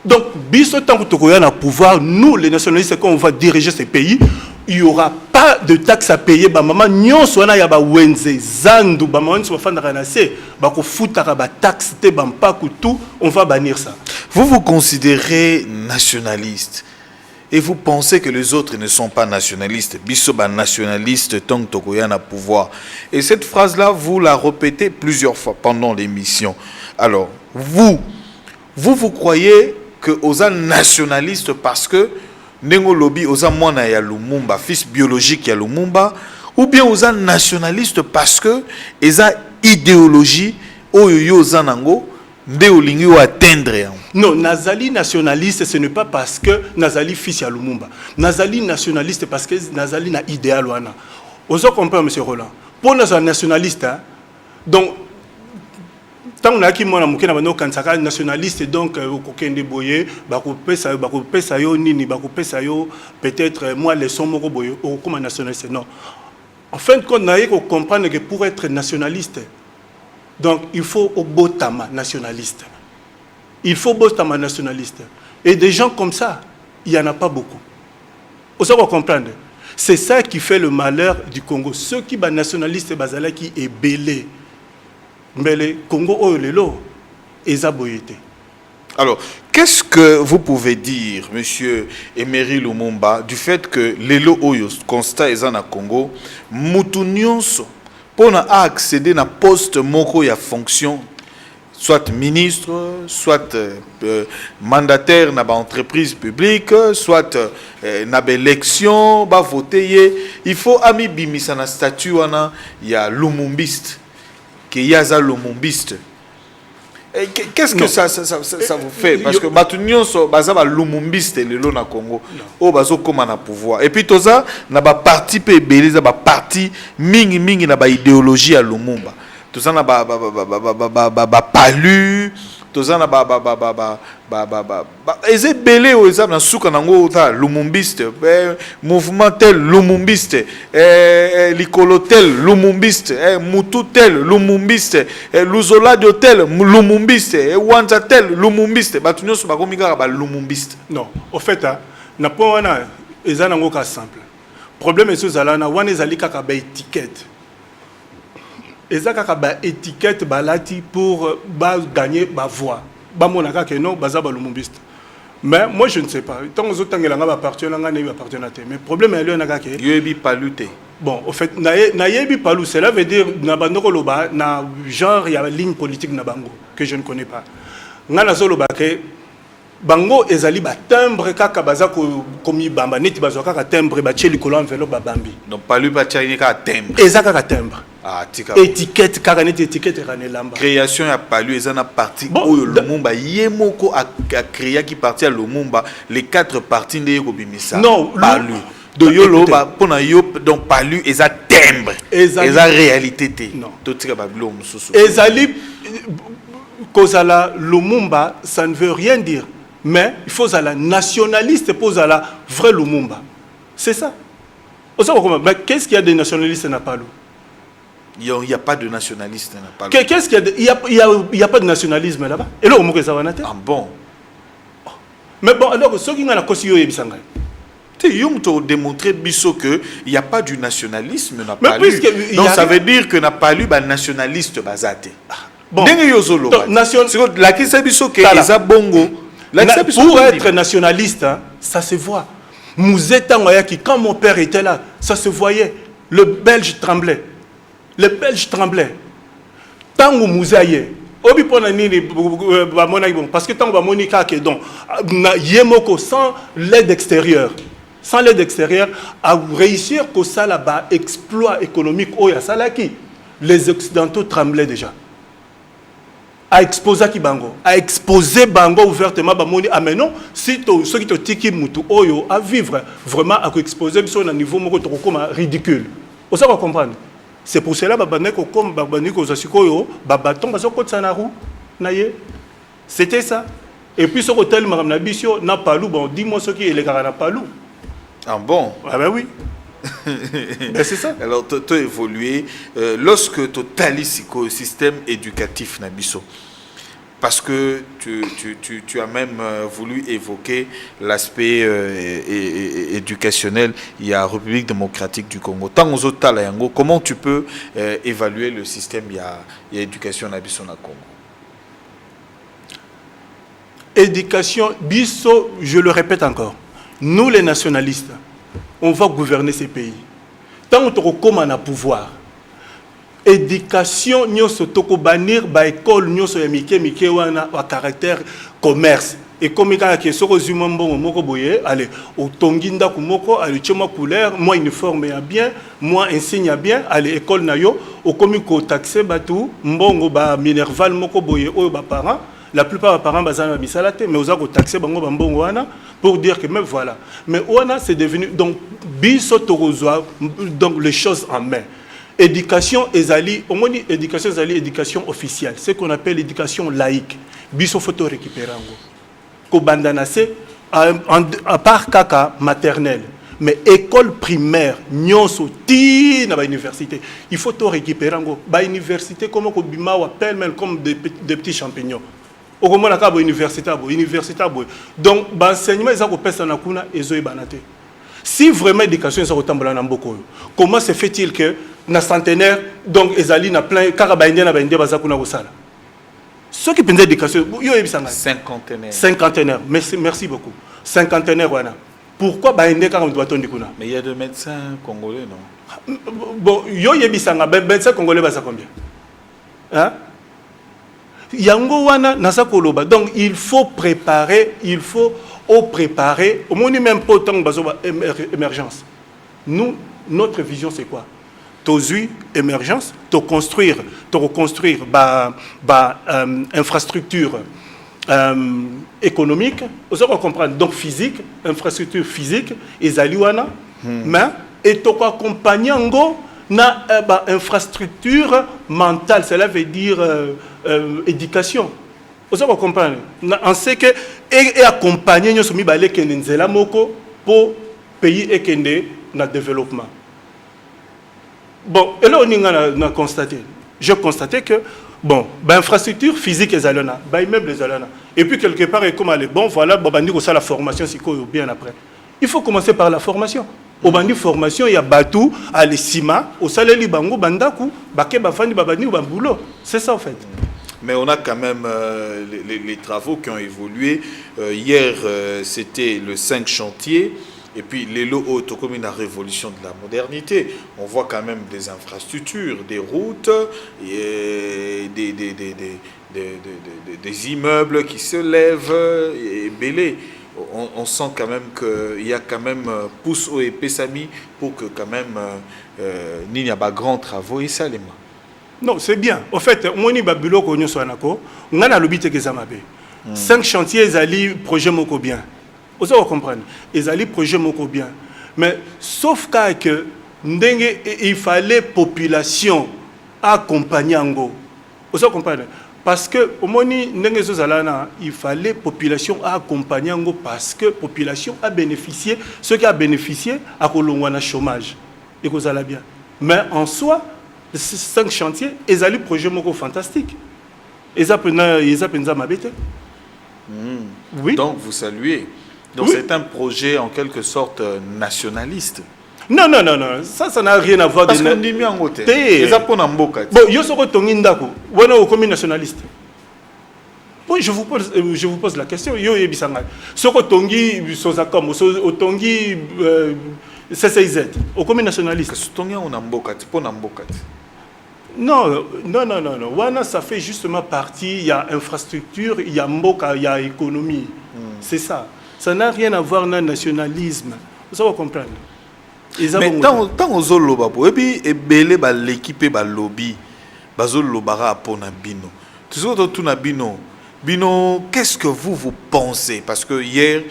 Donc biso tant que tokoya na pouvoir nous les nationalistes quand on va diriger ces pays, il y aura pas de taxes à payer ba maman nyonso na ya ba wenze zandu ba maman so fanda kanase ba ko futaka ba taxe te ba tout, on va bannir ça. Vous vous considérez nationaliste. et vous pensez que les autres ne sont pas nationalistes. Bisoba nationaliste tant que Tokoyan a pouvoir. Et cette phrase-là, vous la répétez plusieurs fois pendant l'émission. Alors, vous croyez que aux nationalistes parce que Nengo Lobby aux Mwana ya Lumumba, fils biologique ya Lumumba, ou bien aux nationalistes parce que ils ont idéologie oyo zanango nde olingi o atteindre. Non, Nazali nationaliste, ce n'est pas parce que Nazali fils ya Lumumba. Nazali nationaliste parce que Nazali na idéal wana. Ozo comprendre monsieur Roland. Pour Nazali nationaliste, hein, donc tant que qui mona mukena bano kansaka nationaliste donc kokende boye bakopesa yo nini bakopesa yo peut-être moi les son moko boye comme nationaliste non. En fin de compte, on faut comprendre que pour être nationaliste, donc il faut au botama nationaliste. Il faut botama nationaliste. Et des gens comme ça, il n'y en a pas beaucoup. Vous savez comprendre. C'est ça qui fait le malheur du Congo. Ceux qui sont nationalistes, qui est belé. Mais le Congo, oh, lelo, ils ont boyété. Alors, qu'est-ce que vous pouvez dire, monsieur Emery Lumumba, du fait que Lelo Oyo, constat est en Congo, Moutounions, pour accéder à un poste moko ya fonction, soit ministre, soit mandataire dans l'entreprise publique, soit dans l'élection, voter, il faut ami bimisa na statut il y a Lumumbiste, qui y a za Lumumbiste. Qu'est-ce que ça vous fait? Parce que Batunion so bazaba lumumbiste lelo na Congo. O bazo koma na pouvoir. Et puis toza na ba parti pe beleza ba parti mingi na ba idéologie à Lumumba. Toza na ba palu, toza na eze belé o eza na suka nango ta lumumbiste, mouvement tel lumumbiste, likolo tel lumumbiste, mutu tel lumumbiste, luzola de tel lumumbiste, wanja tel lumumbiste, batunyo so bakomi kaka ba lumumbiste. Non, au fait na po wana eza nango ka simple. Problème est zala na wana ezali kaka ba étiquette. Eza kaka ba étiquette balati pour gagner ba voix. Bamonaka que non bazaba lumumbiste. Mais moi je ne sais pas. Tant aux autres tangela nga appartient nga ne appartient à te. Mais problème est là que yebi paluté. Bon, au fait na yebi palu, cela veut dire na bandoko loba na genre il y a une ligne politique na bango que je ne connais pas. Nga na zolo ba ke bango ezali ba timbre kaka bazako komi bamba neti bazaka ka timbre ba tcheli kolo enveloppe ba bambi. Donc palu ba tcheli ka timbre. Ezaka ka timbre. Ah, tika. Étiquette kaka neti étiquette rane lamba. Création ya palu ezana parti oyo Lumumba yemoko a créé qui parti à Lumumba les 4 parties de Yekobimisa. Non, palu. De yolo ba pona yo donc palu eza timbre. Eza réalité té. Non. To tika ba bilo mususu. Ezali kozala Lumumba, ça ne veut rien dire. Mais il faut la nationaliste pour la vraie Lumumba. C'est ça. Mais qu'est-ce qu'il y a de nationalistes à Napalou? Il n'y a pas de nationalistes à Napalou. Qu'est-ce qu'il y a il y a pas de nationalisme là-bas. Et là, on m'a dit. Ah bon? Mais bon, alors, ceux qui ont la cause, ils ont démontré qu'il n'y a pas du nationalisme à Napalou. Donc ça veut dire que Napalou est nationaliste basé. Bon. Pour être nationaliste, hein, ça se voit. Quand mon père était là, ça se voyait. Le Belge tremblait. Le Belge tremblait. Tant que Mouzaïe, parce que tant que Monica qui est donc Yemoko sans l'aide extérieure, à réussir que ça là-bas exploit économique les Occidentaux tremblaient déjà. À exposer Bango, à exposer Bango ouvertement, ah mais non, si ceux qui te tiki mutu oyo à vivre vraiment à exposer sur un niveau comme ridicule. Vous savez comprendre? C'est pour cela que comme babaniko zasikoyo, babaton bazoko tsanaru naye. C'était ça. Et puis ce hôtel madame Nabisio n'a pas lou, bon dis-moi ce qui est les gars n'a pas lou. Ah bon? Ah ben oui. Ben c'est ça. Alors tu as évolué lorsque tu as le système éducatif Nabiso. Parce que tu as même voulu évoquer l'aspect éducationnel. Il y a la République démocratique du Congo. Comment tu peux évaluer le système il y a éducation Nabiso na Congo? Éducation, biso, je le répète encore. nous les nationalistes, on va gouverner ces pays. Tant qu'on a un pouvoir, éducation, nous sommes bannir par école, nous sommes à caractère commerce. Et comme il y a des gens qui ont allez, au Tonginda Kumoko, allez, tchema couleur, moi uniforme ya bien, moi insigne bien, allez, école nayo, au comico taxé batou, mbongo ba minerval moko boye, o ba parents, la plupart des parents bazana bisalate, mais aux taxé bango mbongo wana, pour dire que même voilà. Mais wana c'est devenu, donc, biso torozoa, donc les choses en main. Éducation ezali, au moins éducation ezali, éducation officielle, ce qu'on appelle l'éducation laïque. Biso photo récupérer ango. À part kaka maternelle, mais école primaire, nyonso ti na ba université. Il faut tout récupérer en ba université comme ko bima ou appelle même comme des petits champignons. Au moment la ka université. Donc ba enseignement ils a ko pesa na kuna ezo ibanate. Si vraiment l'éducation est autant na mboko, comment se fait-il que na centenaire donc ezali na plein kaka ba indien na ba indien bazakuna ko sala? Ceux qui pensent l'éducation, cinquantenaire. Merci beaucoup. Cinquantenaire, voilà. Pourquoi Baïndé quand on doit tourner? Mais il y a des médecins congolais, non? Bon, yo yebisanga, médecins congolais, ça combien? Hein? Yango wana nasa koloba. Donc il faut préparer, au moins même pas autant que émergence. Nous, notre vision c'est quoi? Tozui émergence, reconstruire infrastructure économique, vous allez comprendre, donc physique, infrastructure physique, et zaliwana, mais et to accompagner na infrastructure mentale, cela veut dire éducation. Vous allez comprendre, on sait que et accompagner nous sommes balé que nzela moko pour pays et kende na développement. Bon, et là, on a constaté. J'ai constaté que, bon, infrastructure physique est allée, immeuble est allée. Et puis, quelque part, comme elle est bon, voilà, la formation, c'est quoi, bien après. Il faut commencer par la formation. Au bandi formation, il y a Batou, Alessima, au salaire Libango, Bandaku, Baké, Bafani, Babani ou Bamboulot. C'est ça, en fait. Mais on a quand même les travaux qui ont évolué. Hier, c'était le 5 chantier. Et puis, les lots comme une révolution de la modernité. On voit quand même des infrastructures, des routes, et des immeubles qui se lèvent et belés. On sent quand même qu'il y a quand même pouce au et Pessami pour que quand même il n'y a pas grand travaux et ça les mains. Non, c'est bien. En fait, moi ni babulo ko nyoso anako, ngana lobite ke zamabe. 5 chantiers ali projet moko bien. Vous allez comprendre. Ils allaient projet moko bien. Mais sauf que il fallait population accompagner Ango. Vous allez comprendre. Parce que au moins il fallait population accompagner Ango parce que population a bénéficié, ceux qui a bénéficié à Kolongwana chômage. Et que ça allait bien. Mais en soi, 5 chantiers, ils allaient projet moko fantastique. Ils appellent ma bête. Oui. Donc vous saluez. Donc oui. C'est un projet en quelque sorte nationaliste. Non. Ça n'a rien à voir avec... Parce qu'on dit bien en côté. Bon, je suis Tongindako. Vous êtes comme nationaliste. Bon, je vous pose la question. Yo yebisanga. Soko Tongi Sozakom, Tongi CCZ. Au comme nationaliste. Tongi on a mbokati, pour mbokati. Non. Wana, ça fait justement partie. Il y a infrastructure, il y a mboka, il y a économie. C'est ça. Ça n'a rien à voir avec le nationalisme. Vous allez comprendre. Mais tant que loba et puis belé ba l'équipe ba lobby bazol lobara pour nabino. Tout nabino. Bino, qu'est-ce que vous pensez? Parce que hier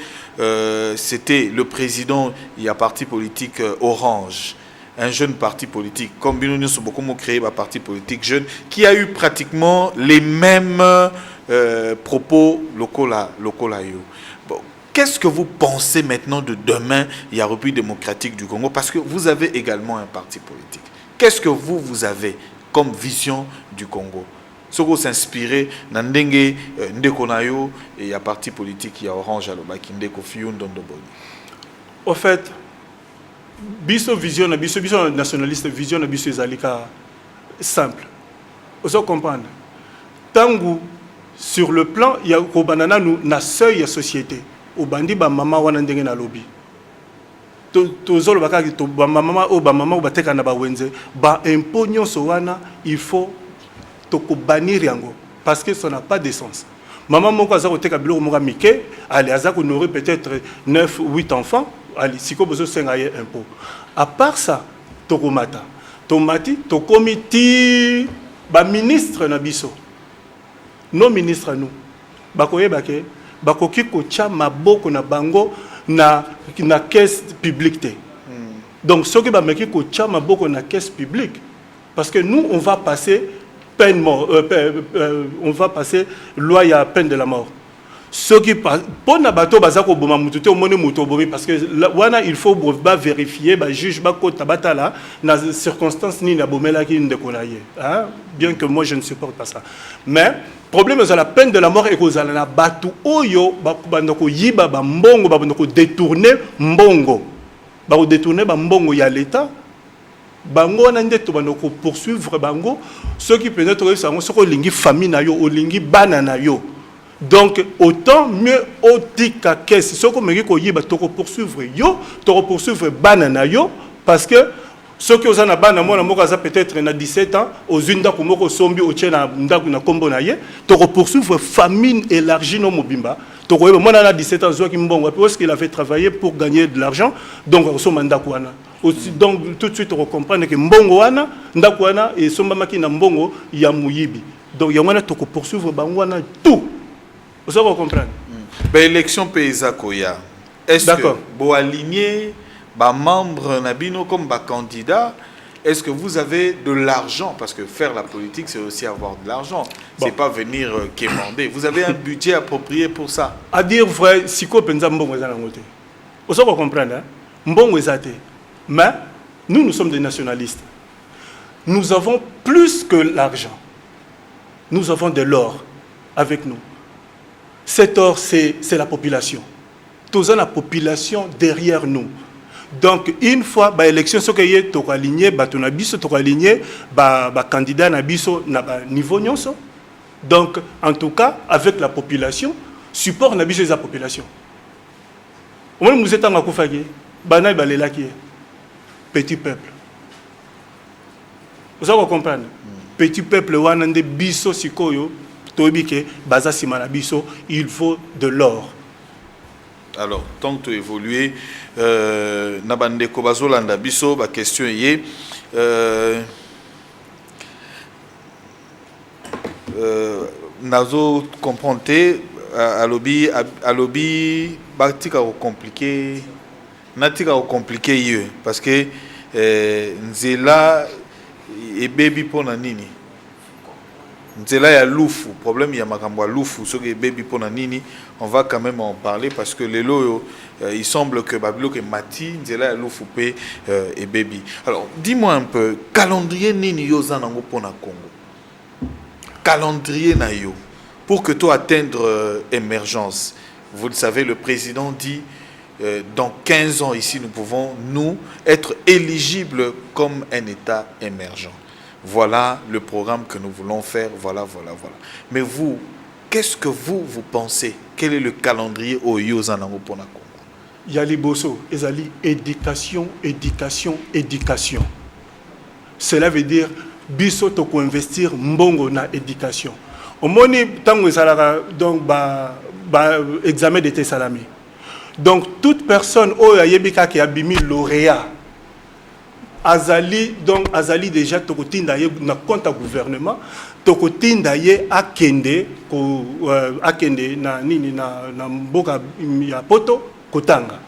c'était le président, il y a parti politique Orange, un jeune parti politique comme Bino nous sommes beaucoup créé un parti politique jeune qui a eu pratiquement les mêmes propos locaux là yo. Qu'est-ce que vous pensez maintenant de demain, il y a République démocratique du Congo? Parce que vous avez également un parti politique. Qu'est-ce que vous avez comme vision du Congo? Ce que vous s'inspirez, Nandenge, Ndekonayo, et il y a parti politique, il y a Orange à l'Obaki, Ndeko Fiyun, Dondoboni. En fait, biso vision nationaliste, vision biso ezalika simple. Vous comprenez? Tangu, sur le plan, il y a Kobanana, nous, na seuil société. Au bandi ba mama wana ndenge na lobby tozolo bakaki to ba mama ou bateka na ba wenze ba impôt nyonso wana il faut to ko bannir yango parce que ça n'a pas de sens. Maman moko aza koteka biloko moko mike, allez aza ko nourrir peut-être 9 ou 8 enfants, allez siko bozo senga ye impôt. À part ça, to komata. Tomati to komiti ba ministre na biso. Non ministre nous. Bakoyeba ke bakoki ko tia maboko na bango na caisse publique. Donc ceux qui ba meki ko tia maboko na caisse publique parce que nous on va passer peine mort, on va passer loi à peine de la mort. Ceux qui passent, pour nabato bazako boma mututé au monde mutobomi parce que wana il faut vérifier, juge kota batala na circonstances ni na bomela qui ne konaye. Bien que moi je ne supporte pas ça. Mais problème c'est la peine de la mort et que za na batu oyo bandoko yiba ba mbongo bandoko détourner mbongo. Ba détourner ba mbongo ya l'état. Bango na ndeto bandoko poursuivre bango ceux qui peut-être sango soko lingi famille na yo o lingi bana na yo. Donc autant mieux otika caisse soko meki ko yiba toko poursuivre yo toko poursuivre bana na yo parce que ceux qui osana bana mona moko za peut-être na 17 ans aux unda ko moko sombi o tchena ndaku na kombo na ye toko poursuivre famille élargie no mobimba toko yeba mona na 17 ans zo ki mbongo parce qu'il avait travaillé pour gagner de l'argent donc so mandaku wana. Aussi, donc tout de suite on comprend que mbongo wana ndaku wana et somba maki na mbongo ya muyibi donc ya wana toko poursuivre bango wana tout vous allez comprendre. L'élection paysa koya. Est-ce que vous alignez les membres nabino comme candidat? Est-ce que vous avez de l'argent? Parce que faire la politique, c'est aussi avoir de l'argent. C'est pas venir quémander. Vous avez un budget approprié pour ça? À dire vrai, si vous pensez mbongo za ngote. Vous allez comprendre. Mbongo ezate. Mais nous sommes des nationalistes. Nous avons plus que l'argent. Nous avons de l'or avec nous. Cet or, c'est la population. Tous la population derrière nous. Donc, une fois, l'élection, ce qui est aligné, aligné, candidat na biso na niveau nyonso. Donc, en tout cas, avec la population, support na biso la population. Au nous êtes en Koufagé, banay balelaki, petit peuple. Vous allez comprendre. Petit peuple, wanande biso sikoyo. Il faut de l'or. Alors, tant que tu évolues, Nabande Kobazolanda Biso, ma question est Nazo comprendre à lobby batika compliqué natika compliqué parce que nzela et baby pona nini. C'est là il y a loufu, problème il y a makambo loufu, ce que baby pona nini, on va quand même en parler parce que les lots il semble que Babilo que Mati, c'est là loufu et baby. Alors dis-moi un peu, calendrier nini yo zanango pona Congo. Calendrier na yo pour que toi atteindre émergence. Vous le savez, le président dit dans 15 ans ici nous pouvons nous être éligibles comme un État émergent. Voilà le programme que nous voulons faire, voilà. Mais vous, qu'est-ce que vous pensez? Quel est le calendrier au Yozanango Pona Congo? Yali Bosso, ezali éducation. Cela veut dire biso to ko investir mbongo na éducation. Au moni tango ezalaka donc examen d'été salami. Donc toute personne oyebika ki abimi lauréat Azali déjà tokotinda ye na compte à gouvernement tokotinda ye akende na nini na mboka ya poto kotanga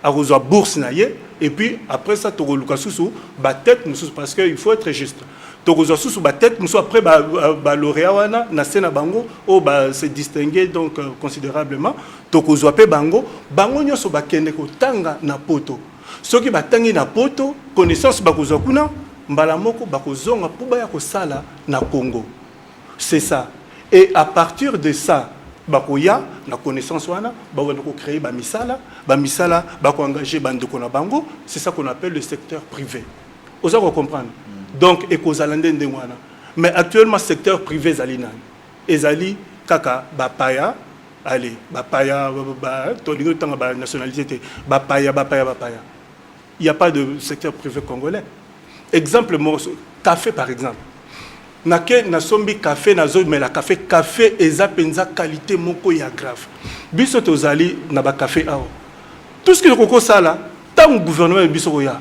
akozwa bourse na ye et puis après ça tokoluka susu ba tête mususu parce que il faut être juste tokozwa susu ba tête mususu après ba lauréat wana na sena bango se distinguer donc considérablement tokozwa pe bango nyonso bakende kotanga na poto. Ceux qui batangi na poto, connaissance bakozwa kuna, mbala moko bakozonga pour baya kosala na Congo. C'est ça. Et à partir de ça, bakoya na connaissance wana, bawana ko créer ba misala, bako engager bandeko na bango, c'est ça qu'on appelle le secteur privé. Vous allez comprendre. Donc ekozalande ndengwana. Mais actuellement secteur privé zalina. Ezali kaka bapaya, allez, bapaya tolingo tanga ba nationalité bapaya. il n'y a pas de secteur privé congolais. Exemple, café par exemple. Nake na sombi café na zo mais la café eza penza qualité moko ya grave. Biso tozali na ba café awo. Tout ce que koko sala tant gouvernement biso ko ya.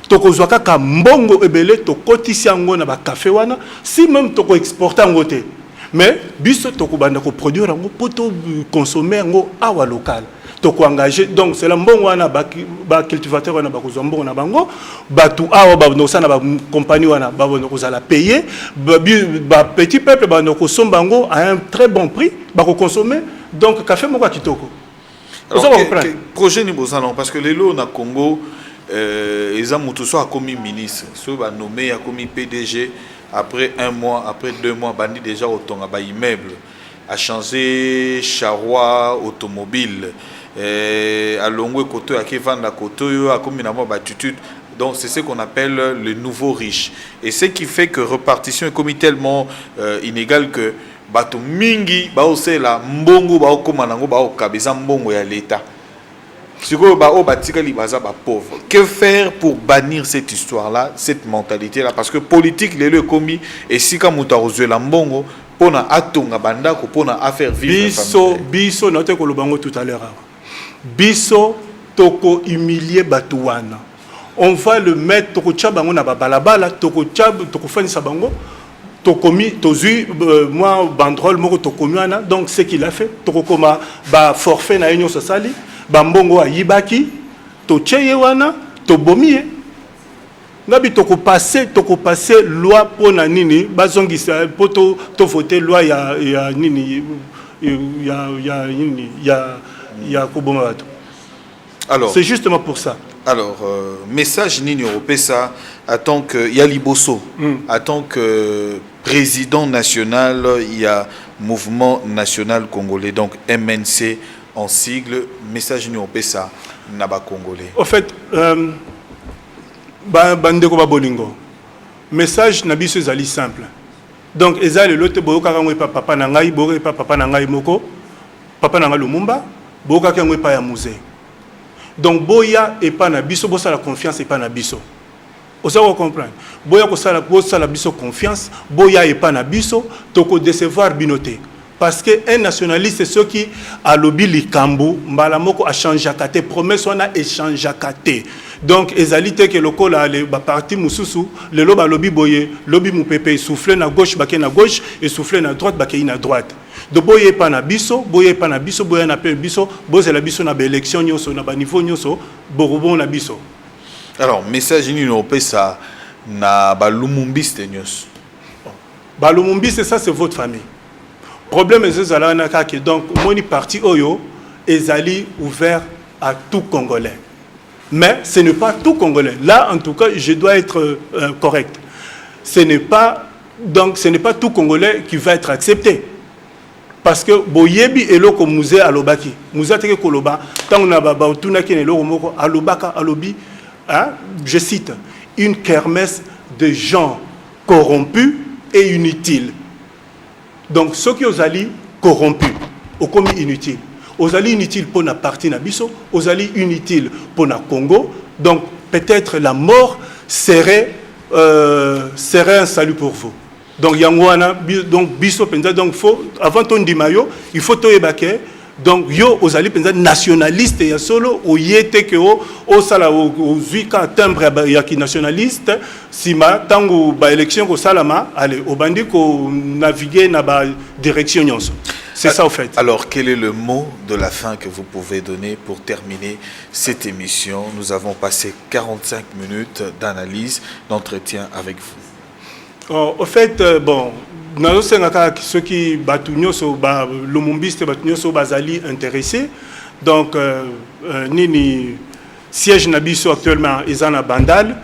Toko zwaka ka mbongo ebele to kotisi yango na ba café wana si même toko exporter yango te. Mais biso toko banda ko produire yango poto consommer yango awa local. Toko engagé donc c'est la mbongo wana ba cultivateur wana ba kozwa mbongo na bango batu awa ba no sana ba compagnie wana ba no kozala payer ba petit peuple ba no kosomba bango à un très bon prix ba ko consommer donc café moko kitoko. Alors projet ni bozalon parce que les lots na Congo ils ont tout ça comme ministre so ba nommé a comme PDG après 1 mois après 2 mois bandi déjà autant ba immeuble a changé charroi automobile à Longwe Koto, à Kevanda Koto, à Kominamo Batitude. Donc c'est ce qu'on appelle le nouveau riche. Et ce qui fait que répartition est comme tellement inégale que Bato Mingi, Baose la Mbongo, Bao Komanango, Bao Kabeza Mbongo ya l'État. Pauvre. Que faire pour bannir cette histoire-là, cette mentalité-là? Parce que politique, les le commis, et si comme tu as la Mbongo, pour na atonga banda, pour na affaire vivre. Biso, note ko lobango tout à l'heure. Biso toko humilier Batouana. On va le mettre toko chabango na balabala toko chab toko fani sabango toko mi tozui moi bandrol moko toko miana donc ce qu'il a fait toko koma ba forfait na union sociale ba mbongo ayibaki to cheye wana to bomie ngabi toko passer loi pona nini bazongisa poto to voter loi ya nini alors c'est justement pour ça. Alors message Nini Europésa en tant que Yaliboso en tant que président national il y a mouvement national congolais donc MNC en sigle message Nini Europésa naba congolais. En fait bandeko ba bolingo message na biso ezali simple. Donc ezali lote boyoka kango pa papa na ngai boyoka pa papa na ngai moko papa na ngai Lumumba boyoka kango pa ya musée. Donc boya et pas na biso bosa la confiance et pas na biso. Osa vous comprendre. Boya ko sala biso confiance boya et pas na biso toko décevoir binoté. Parce que un nationaliste c'est ceux qui a lobby likambo mbala moko a changé kate promesse on a échangé kate. Donc ezalité que loko la le parti mususu le loba lobby boye lobby mu pepe souffler na gauche baké na gauche et souffler na droite baké na droite. De boye pa na biso boye na pe biso boze la biso na ba élection nyoso na ba niveau nyoso borobo na biso. Alors message ni no pesa na ba lumumbiste nyos. Ba lumumbiste ça c'est votre famille. Problème ezala na ka que donc moni parti oyo ezali ouvert à tout Congolais. Mais ce n'est pas tout Congolais. Là en tout cas je dois être correct. Ce n'est pas tout Congolais qui va être accepté. Parce que boyebi eloko musée alobaki musée teke koloba tant na baba tuna ki eloko moko alobaka alobi hein je cite une kermesse de gens corrompus et inutiles. Donc ceux qui osali corrompus au commis inutile osali inutile pour na partie na biso osali inutile pour na Congo donc peut-être la mort serait un salut pour vous. Donc yangwana donc biso penza donc faut avant ton dimayo il faut to ebake donc yo ozali penza nationaliste ya solo oyete que o sala o zuika timbre ya ki nationaliste sima tango ba élection ko salama allez obandi ko naviguer na ba direction nyonso. C'est ça au fait. Alors quel est le mot de la fin que vous pouvez donner pour terminer cette émission? Nous avons passé 45 minutes d'analyse, d'entretien avec vous. Au fait, bon, ceux qui lumumbiste bazali intéressés. Donc, nini siège nabiso actuellement ils en a bandal,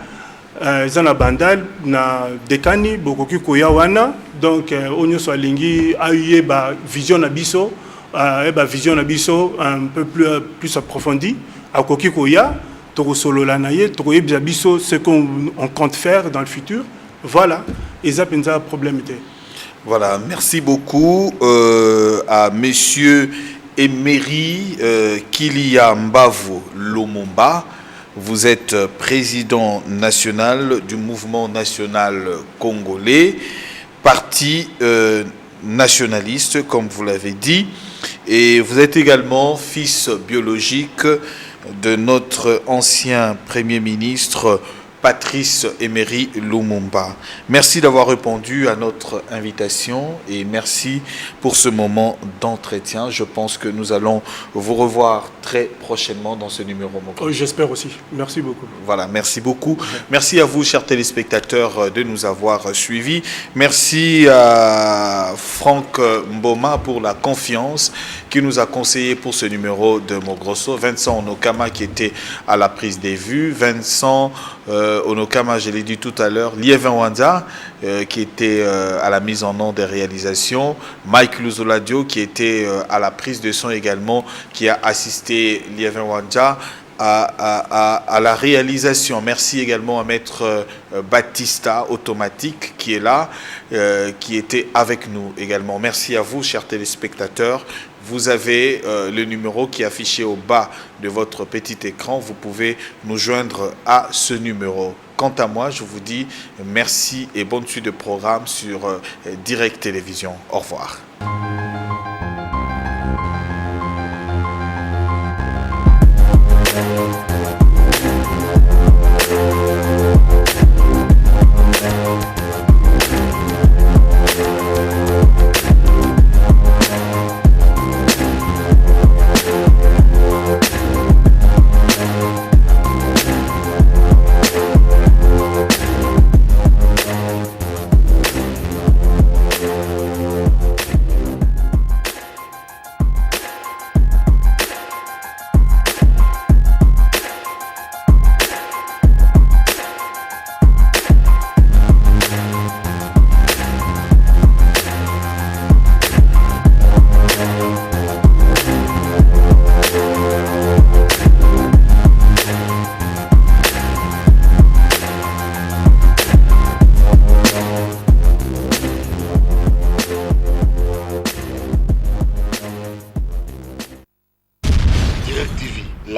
na dekani bokoki koya wana. Donc, onyo so lingi aye ba vision nabiso, vision nabiso un peu plus approfondie. Akoki koya toko solo la naye toko biso ce qu'on compte faire dans le futur. Voilà, et ça c'est un problème. Voilà, merci beaucoup à Monsieur Emery Kilia Mbavo Lomomba, Vous êtes président national du mouvement national congolais, parti nationaliste, comme vous l'avez dit, et vous êtes également fils biologique de notre ancien Premier ministre Patrice Emery Lumumba. Merci d'avoir répondu à notre invitation et merci pour ce moment d'entretien. Je pense que nous allons vous revoir très prochainement dans ce numéro. J'espère aussi. Merci beaucoup. Voilà, merci beaucoup. Merci à vous, chers téléspectateurs, de nous avoir suivis. Merci à Franck Mboma pour la confiance qui nous a conseillé pour ce numéro de Mogrosso. Vincent Onokama qui était à la prise des vues. Vincent Onokama, je l'ai dit tout à l'heure. Liévin Wanda qui était à la mise en onde des réalisations. Mike Luzoladio qui était à la prise de son également, qui a assisté Liévin Wanda à la réalisation. Merci également à Maître Batista Automatique qui est là, qui était avec nous également. Merci à vous, chers téléspectateurs. Vous avez le numéro qui est affiché au bas de votre petit écran. Vous pouvez nous joindre à ce numéro. Quant à moi, je vous dis merci et bonne suite de programme sur Direct Télévision. Au revoir.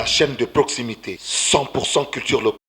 Chaîne de proximité, 100% culture locale.